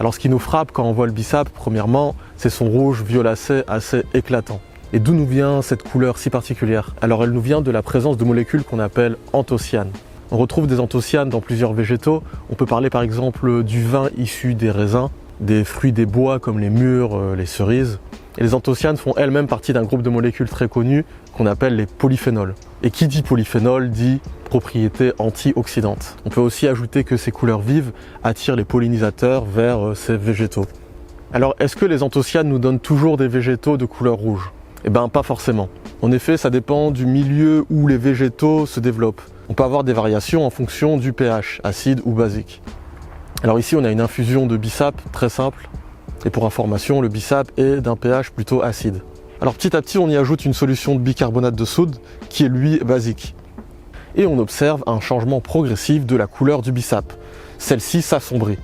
Alors ce qui nous frappe quand on voit le bissap, premièrement, c'est son rouge violacé assez éclatant. Et d'où nous vient cette couleur si particulière? Alors elle nous vient de la présence de molécules qu'on appelle anthocyanes. On retrouve des anthocyanes dans plusieurs végétaux. On peut parler par exemple du vin issu des raisins, des fruits des bois comme les mûres, les cerises. Et les anthocyanes font elles-mêmes partie d'un groupe de molécules très connu qu'on appelle les polyphénols. Et qui dit polyphénol dit propriétés antioxydantes. On peut aussi ajouter que ces couleurs vives attirent les pollinisateurs vers ces végétaux. Alors est-ce que les anthocyanes nous donnent toujours des végétaux de couleur rouge? Eh bien pas forcément. En effet, ça dépend du milieu où les végétaux se développent. On peut avoir des variations en fonction du pH, acide ou basique. Alors ici on a une infusion de bissap très simple. Et pour information, le bissap est d'un pH plutôt acide. Alors petit à petit, on y ajoute une solution de bicarbonate de soude qui est lui basique. Et on observe un changement progressif de la couleur du bissap. Celle-ci s'assombrit.